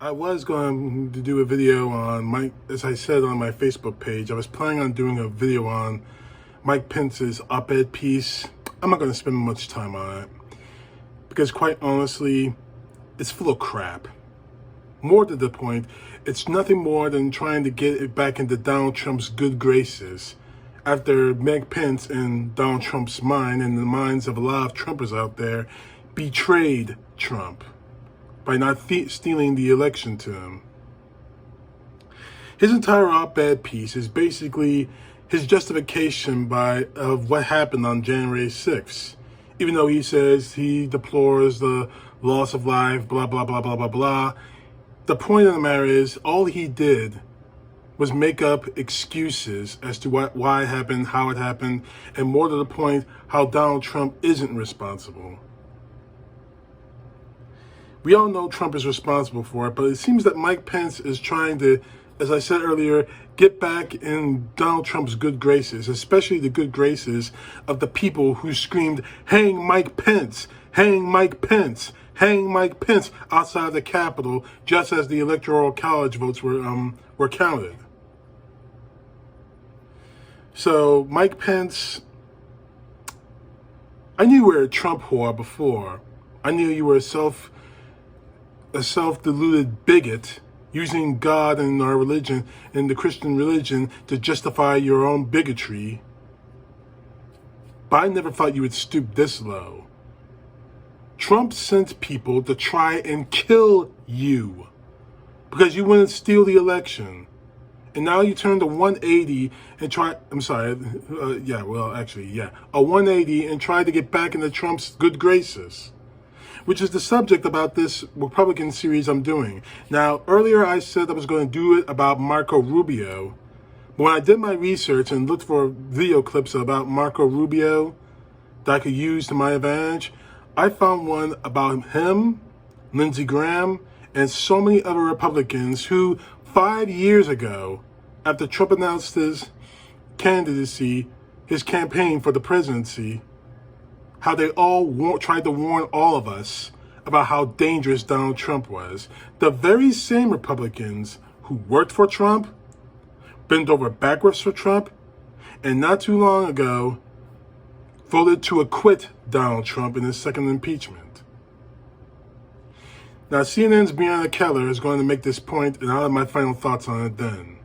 I was going to do a video on as I said on my Facebook page, I was planning on doing a video on Mike Pence's op-ed piece. I'm not going to spend much time on it because quite honestly, it's full of crap. More to the point, it's nothing more than trying to get it back into Donald Trump's good graces after Mike Pence, in Donald Trump's mind and the minds of a lot of Trumpers out there, betrayed Trump by not stealing the election to him. His entire op-ed piece is basically his justification of what happened on January 6th. Even though he says he deplores the loss of life, blah, blah, blah, blah, blah, blah. The point of the matter is, all he did was make up excuses as to why it happened, how it happened, and more to the point, how Donald Trump isn't responsible. We all know Trump is responsible for it, but it seems that Mike Pence is trying to, as I said earlier, get back in Donald Trump's good graces, especially the good graces of the people who screamed, "Hang Mike Pence! Hang Mike Pence! Hang Mike Pence!" outside the Capitol, just as the Electoral College votes were counted. So, Mike Pence, I knew you were a Trump whore before. I knew you were a self-deluded bigot using God and our religion and the Christian religion to justify your own bigotry. But I never thought you would stoop this low. Trump sent people to try and kill you because you wouldn't steal the election. And now you turn to 180 and try, a 180 and try to get back into Trump's good graces, which is the subject about this Republican series I'm doing. Now, earlier I said I was going to do it about Marco Rubio, but when I did my research and looked for video clips about Marco Rubio that I could use to my advantage, I found one about him, Lindsey Graham, and so many other Republicans who 5 years ago, after Trump announced his candidacy, his campaign for the presidency, how they all tried to warn all of us about how dangerous Donald Trump was. The very same Republicans who worked for Trump, bent over backwards for Trump, and not too long ago voted to acquit Donald Trump in his second impeachment. Now, CNN's Breonna Keller is going to make this point, and I'll have my final thoughts on it then.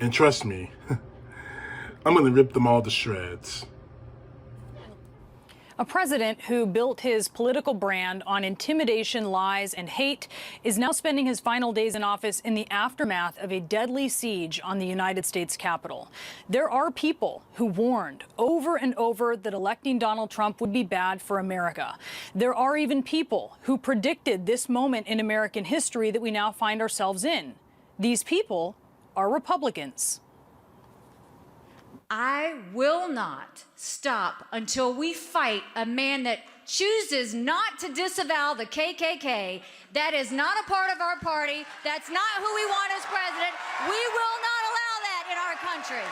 And trust me, I'm going to rip them all to shreds. A president who built his political brand on intimidation, lies, and hate is now spending his final days in office in the aftermath of a deadly siege on the United States Capitol. There are people who warned over and over that electing Donald Trump would be bad for America. There are even people who predicted this moment in American history that we now find ourselves in. These people are Republicans. I will not stop until we fight a man that chooses not to disavow the KKK. That is not a part of our party. That's not who we want as president. We will not allow that in our country.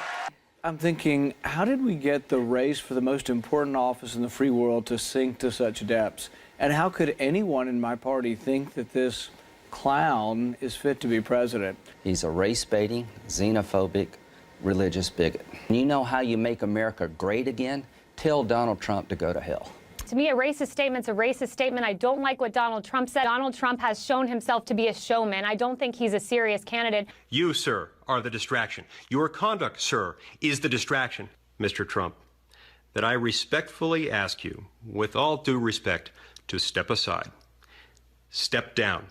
I'm thinking, how did we get the race for the most important office in the free world to sink to such depths? And how could anyone in my party think that this clown is fit to be president? He's a race-baiting, xenophobic, religious bigot. You know how you make America great again? Tell Donald Trump to go to hell. To me, a racist statement's a racist statement. I don't like what Donald Trump said. Donald Trump has shown himself to be a showman. I don't think he's a serious candidate. You, sir, are the distraction. Your conduct, sir, is the distraction. Mr. Trump, that I respectfully ask you, with all due respect, to step aside. Step down.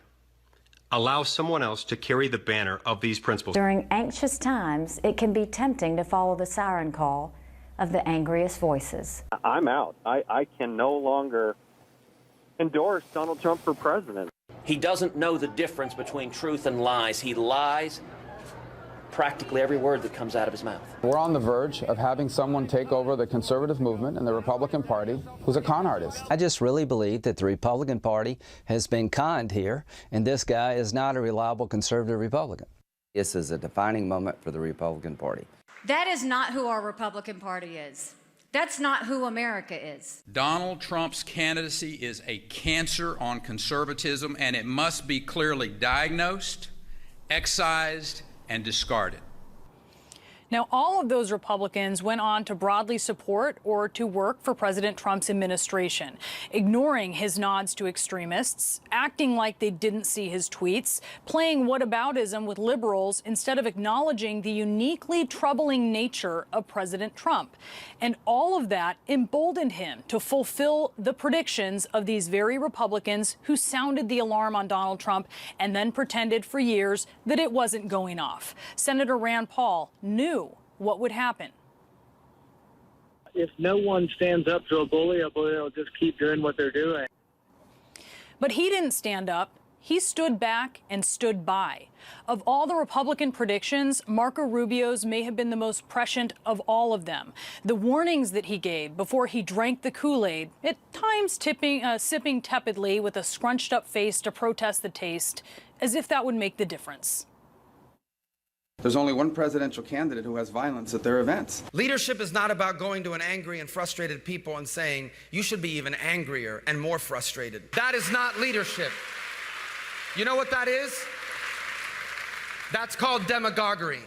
Allow someone else to carry the banner of these principles. During anxious times, it can be tempting to follow the siren call of the angriest voices. I'm out. I can no longer endorse Donald Trump for president. He doesn't know the difference between truth and lies. He lies practically every word that comes out of his mouth. We're on the verge of having someone take over the conservative movement and the Republican Party who's a con artist. I just really believe that the Republican Party has been conned here, and this guy is not a reliable conservative Republican. This is a defining moment for the Republican Party. That is not who our Republican Party is. That's not who America is. Donald Trump's candidacy is a cancer on conservatism, and it must be clearly diagnosed, excised, and discarded. Now, all of those Republicans went on to broadly support or to work for President Trump's administration, ignoring his nods to extremists, acting like they didn't see his tweets, playing whataboutism with liberals instead of acknowledging the uniquely troubling nature of President Trump. And all of that emboldened him to fulfill the predictions of these very Republicans who sounded the alarm on Donald Trump and then pretended for years that it wasn't going off. Senator Rand Paul knew what would happen. If no one stands up to a bully will just keep doing what they're doing. But he didn't stand up. He stood back and stood by. Of all the Republican predictions, Marco Rubio's may have been the most prescient of all of them. The warnings that he gave before he drank the Kool-Aid, at times sipping tepidly with a scrunched up face to protest the taste, as if that would make the difference. There's only one presidential candidate who has violence at their events. Leadership is not about going to an angry and frustrated people and saying, you should be even angrier and more frustrated. That is not leadership. You know what that is? That's called demagoguery.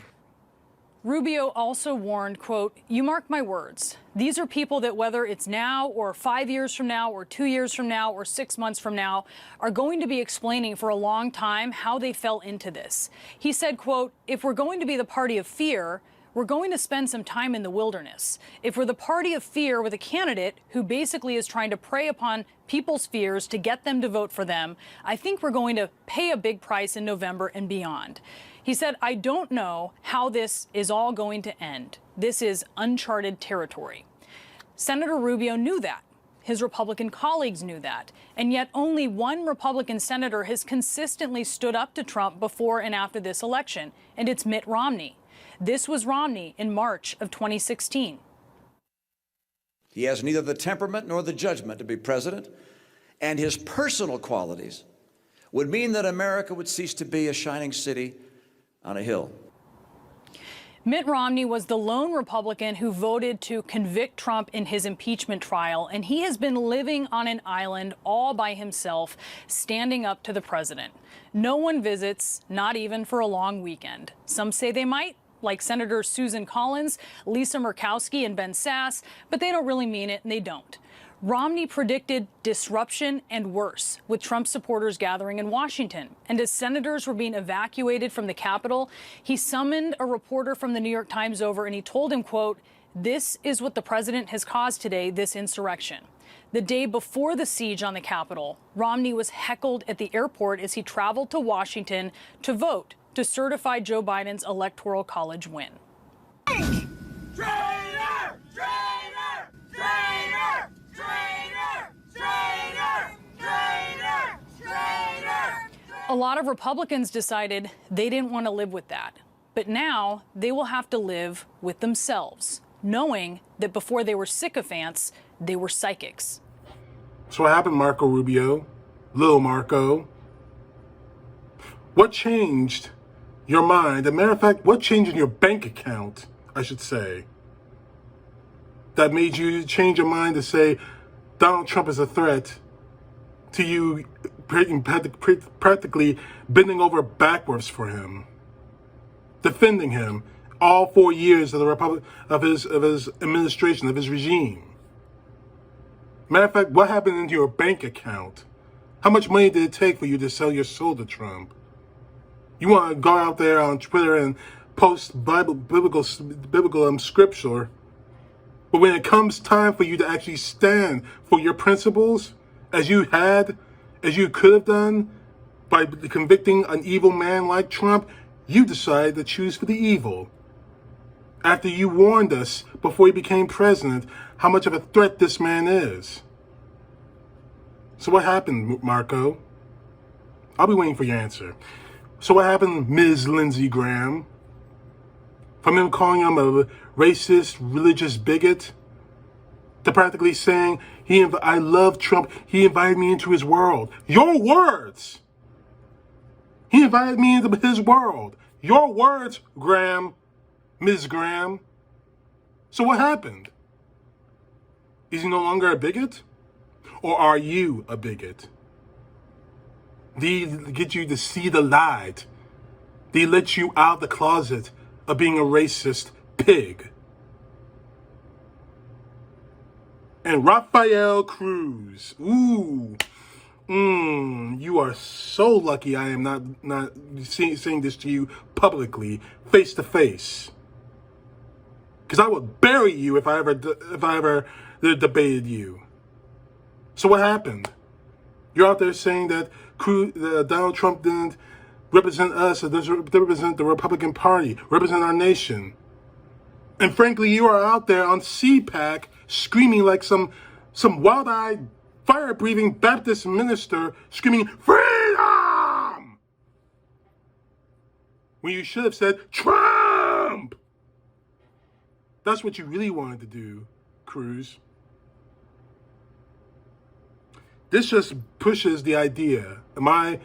Rubio also warned, quote, "You mark my words. These are people that whether it's now or 5 years from now or 2 years from now or 6 months from now are going to be explaining for a long time how they fell into this." He said, quote, "If we're going to be the party of fear, we're going to spend some time in the wilderness. If we're the party of fear with a candidate who basically is trying to prey upon people's fears to get them to vote for them, I think we're going to pay a big price in November and beyond." He said, "I don't know how this is all going to end. This is uncharted territory." Senator Rubio knew that. His Republican colleagues knew that. And yet only one Republican senator has consistently stood up to Trump before and after this election, and it's Mitt Romney. This was Romney in March of 2016. He has neither the temperament nor the judgment to be president, and his personal qualities would mean that America would cease to be a shining city on a hill. Mitt Romney was the lone Republican who voted to convict Trump in his impeachment trial, and he has been living on an island all by himself, standing up to the president. No one visits, not even for a long weekend. Some say they might, like Senators Susan Collins, Lisa Murkowski, and Ben Sasse, but they don't really mean it, and they don't. Romney predicted disruption and worse, with Trump supporters gathering in Washington. And as senators were being evacuated from the Capitol, he summoned a reporter from the New York Times over and he told him, quote, "This is what the president has caused today, this insurrection." The day before the siege on the Capitol, Romney was heckled at the airport as he traveled to Washington to vote to certify Joe Biden's Electoral College win. Traitor! Traitor! Traitor! Traitor! Traitor! Traitor! Traitor! A lot of Republicans decided they didn't want to live with that. But now they will have to live with themselves, knowing that before they were sycophants, they were psychics. So what happened, Marco Rubio? Little Marco? What changed your mind? As a matter of fact, what changed in your bank account, I should say, that made you change your mind to say Donald Trump is a threat to you, practically bending over backwards for him, defending him all 4 years of his administration, of his regime? Matter of fact, what happened into your bank account? How much money did it take for you to sell your soul to Trump? You want to go out there on Twitter and post biblical scripture, but when it comes time for you to actually stand for your principles, as you could have done by convicting an evil man like Trump, you decided to choose for the evil. After you warned us before he became president how much of a threat this man is. So what happened, Marco? I'll be waiting for your answer. So what happened, Ms. Lindsey Graham? From him calling him a racist, religious bigot, to practically saying, I love Trump, he invited me into his world. Your words! He invited me into his world. Your words, Graham, Ms. Graham. So what happened? Is he no longer a bigot? Or are you a bigot? Did he get you to see the light? Did he let you out the closet of being a racist pig? And Rafael Cruz. Ooh. You are so lucky I am not saying this to you publicly, face to face. Because I would bury you if I ever debated you. So what happened? You're out there saying that Donald Trump didn't represent us, or doesn't represent the Republican Party, represent our nation. And frankly, you are out there on CPAC screaming like some wild-eyed, fire-breathing Baptist minister screaming, freedom! When you should have said, Trump! That's what you really wanted to do, Cruz. This just pushes the idea, my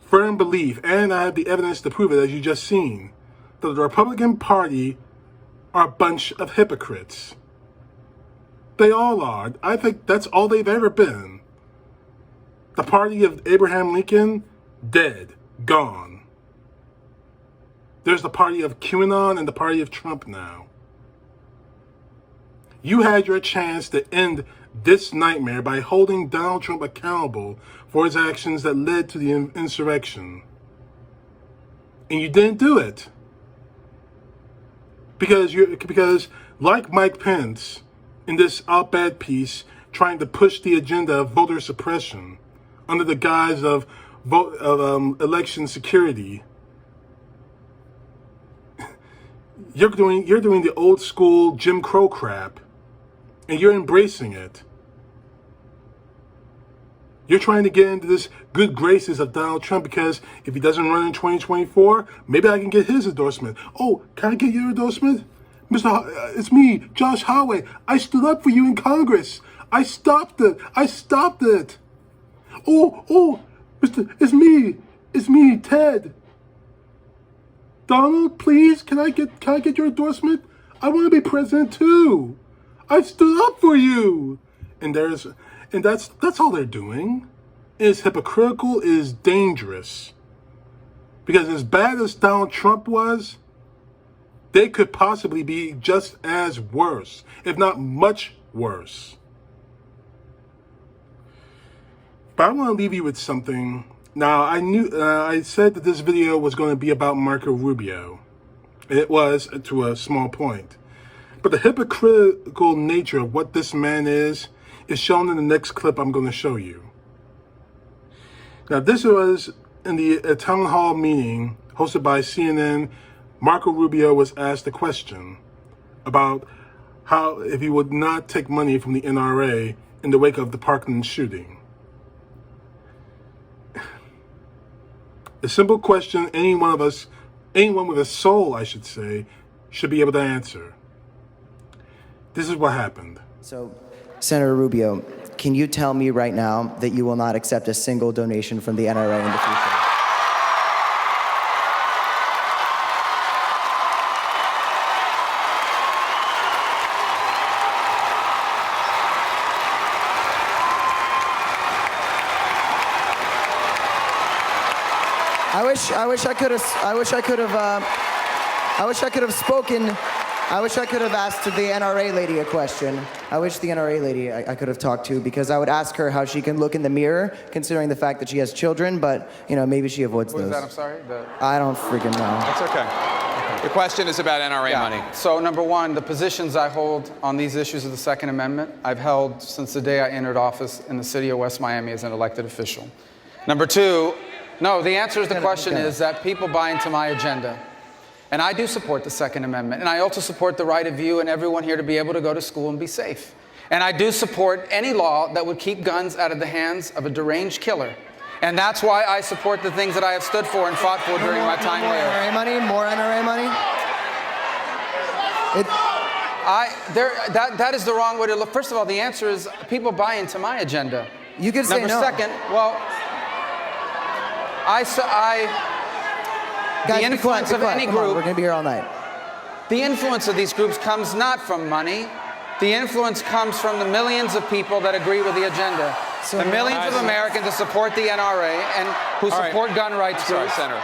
firm belief, and I have the evidence to prove it, as you just seen, that the Republican Party are a bunch of hypocrites. They all are. I think that's all they've ever been. The party of Abraham Lincoln, dead, gone. There's the party of QAnon and the party of Trump now. You had your chance to end this nightmare by holding Donald Trump accountable for his actions that led to the insurrection. And you didn't do it. Because like Mike Pence, in this op-ed piece, trying to push the agenda of voter suppression under the guise of election security, you're doing the old school Jim Crow crap, and you're embracing it. You're trying to get into this good graces of Donald Trump because if he doesn't run in 2024, maybe I can get his endorsement. Oh, can I get your endorsement? It's me, Josh Howey. I stood up for you in Congress. I stopped it. Oh, it's me, Ted. Donald, please, can I get your endorsement? I want to be president too. I stood up for you. And that's all they're doing. It's hypocritical, it is dangerous. Because as bad as Donald Trump was, they could possibly be just as worse, if not much worse. But I want to leave you with something. Now, I said that this video was going to be about Marco Rubio. It was, to a small point. But the hypocritical nature of what this man is shown in the next clip I'm going to show you. Now, this was in the town hall meeting hosted by CNN. Marco Rubio was asked a question about how if he would not take money from the NRA in the wake of the Parkland shooting. A simple question anyone with a soul, I should say, should be able to answer. This is what happened. So, Senator Rubio, can you tell me right now that you will not accept a single donation from the NRA in the future? I wish I could have asked the NRA lady a question. I wish the NRA lady I could have talked to, because I would ask her how she can look in the mirror, considering the fact that she has children, but, maybe she avoids those. What is that? I'm sorry? I don't freaking know. That's okay. The question is about NRA money. So, number one, the positions I hold on these issues of the Second Amendment, I've held since the day I entered office in the city of West Miami as an elected official. Number two, no, the answer to the question is that people buy into my agenda. And I do support the Second Amendment. And I also support the right of you and everyone here to be able to go to school and be safe. And I do support any law that would keep guns out of the hands of a deranged killer. And that's why I support the things that I have stood for and fought for during my time there. More NRA money? That is the wrong way to look. First of all, the answer is people buy into my agenda. You could say no. Number second, well, Guys, the influence of any group, we're going to be here all night. The influence of these groups comes not from money. The influence comes from the millions of people that agree with the agenda. The millions of Americans that support the NRA and who support gun rights groups. Senator.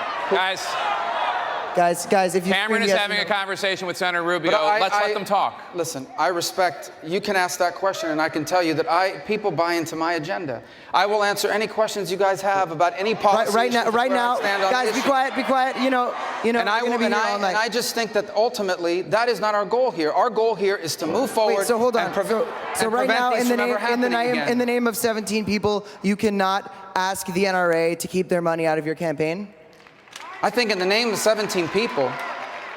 Guys, if you Cameron is having a conversation with Senator Rubio. Let's let them talk. Listen, I respect, you can ask that question, and I can tell you that people buy into my agenda. I will answer any questions you guys have about any policy. Right now, guys, be quiet. You know. And I just think that ultimately that is not our goal here. Our goal here is to move forward. Wait, so hold on. So right now, in the name of 17 people, you cannot ask the NRA to keep their money out of your campaign? I think in the name of 17 people,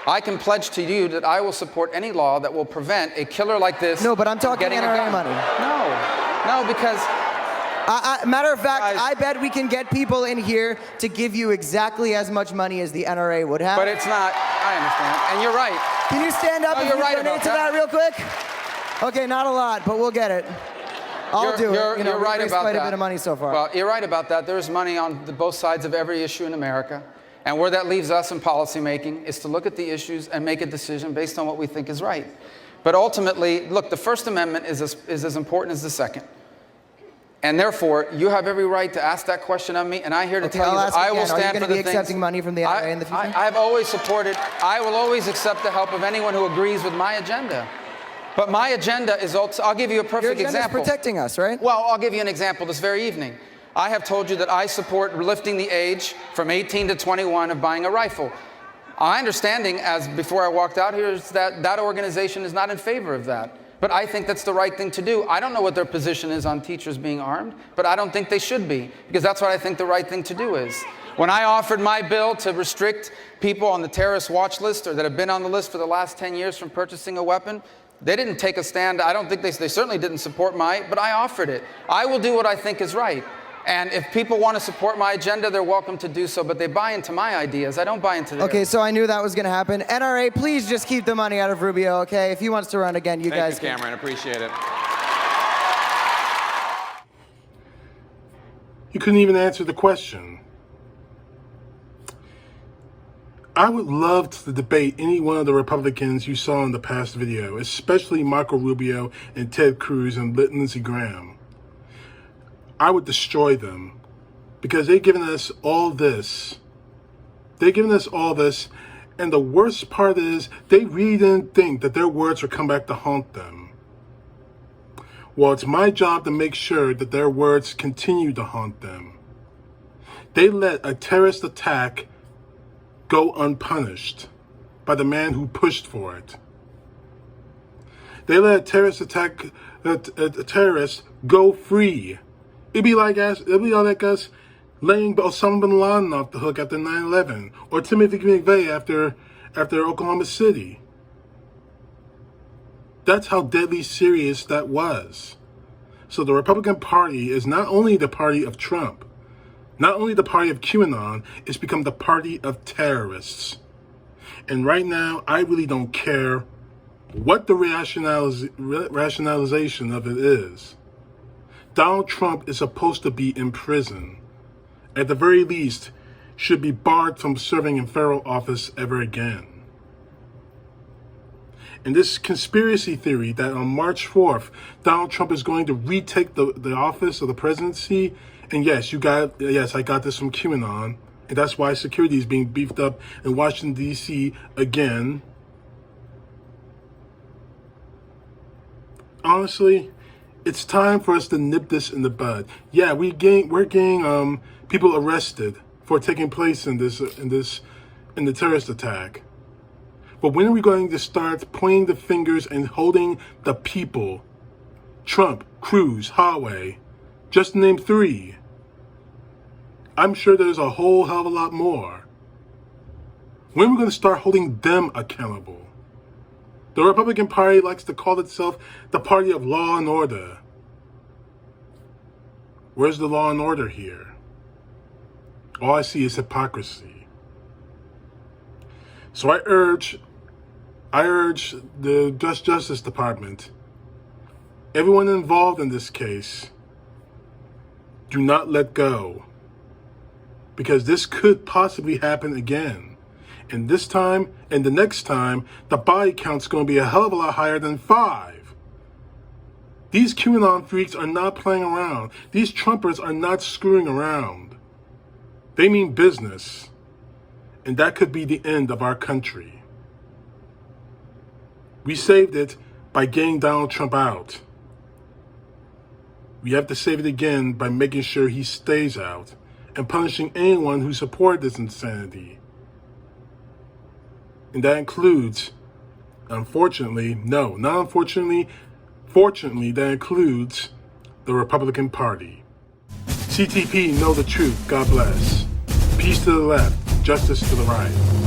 I can pledge to you that I will support any law that will prevent a killer like this. No, but I'm talking NRA money. No, because... matter of fact, I bet we can get people in here to give you exactly as much money as the NRA would have. But it's not, I understand, and you're right. Can you stand up and donate to that real quick? Okay, not a lot, but we'll get it. I'll do it. You're right about quite that. a bit of money so far. Well, you're right about that. There's money on both sides of every issue in America. And where that leaves us in policymaking is to look at the issues and make a decision based on what we think is right. But ultimately, look, the First Amendment is as important as the Second. And therefore, you have every right to ask that question of me, and I'm here to tell you that I will stand for the things. Are you going to be accepting money from the NRA in the future? I've always supported, I will always accept the help of anyone who agrees with my agenda. But my agenda is, I'll give you a perfect example. Your agenda is protecting us, right? Well, I'll give you an example this very evening. I have told you that I support lifting the age from 18 to 21 of buying a rifle. My understanding, as before I walked out here, is that that organization is not in favor of that. But I think that's the right thing to do. I don't know what their position is on teachers being armed, but I don't think they should be, because that's what I think the right thing to do is. When I offered my bill to restrict people on the terrorist watch list or that have been on the list for the last 10 years from purchasing a weapon, they didn't take a stand. I don't think they certainly didn't support but I offered it. I will do what I think is right. And if people want to support my agenda, they're welcome to do so, but they buy into my ideas. I don't buy into theirs. Okay, so I knew that was going to happen. NRA, please just keep the money out of Rubio, okay? If he wants to run again, you guys can. Thank you, Cameron. Appreciate it. You couldn't even answer the question. I would love to debate any one of the Republicans you saw in the past video, especially Marco Rubio and Ted Cruz and Lindsey Graham. I would destroy them because they've given us all this. They've given us all this, and the worst part is they really didn't think that their words would come back to haunt them. Well, it's my job to make sure that their words continue to haunt them. They let a terrorist attack go unpunished by the man who pushed for it. They let a terrorist attack, a terrorist go free. It'd be like us laying Osama bin Laden off the hook after 9/11, or Timothy McVeigh after Oklahoma City. That's how deadly serious that was. So the Republican Party is not only the party of Trump, not only the party of QAnon, it's become the party of terrorists. And right now, I really don't care what the rationalization of it is. Donald Trump is supposed to be in prison. At the very least, should be barred from serving in federal office ever again. And this conspiracy theory that on March 4th, Donald Trump is going to retake the office of the presidency. And yes, I got this from QAnon. And that's why security is being beefed up in Washington, D.C. again. Honestly, it's time for us to nip this in the bud. Yeah, we're getting people arrested for taking place in the terrorist attack. But when are we going to start pointing the fingers and holding the people? Trump, Cruz, Huawei, just to name 3. I'm sure there's a whole hell of a lot more. When are we going to start holding them accountable? The Republican Party likes to call itself the party of law and order. Where's the law and order here? All I see is hypocrisy. So I urge the Justice Department, everyone involved in this case, do not let go. Because this could possibly happen again. And this time, and the next time, the body count's going to be a hell of a lot higher than 5. These QAnon freaks are not playing around. These Trumpers are not screwing around. They mean business. And that could be the end of our country. We saved it by getting Donald Trump out. We have to save it again by making sure he stays out and punishing anyone who supported this insanity. And that includes, unfortunately, no, not unfortunately, fortunately, that includes the Republican Party. CTP, know the truth. God bless. Peace to the left, justice to the right.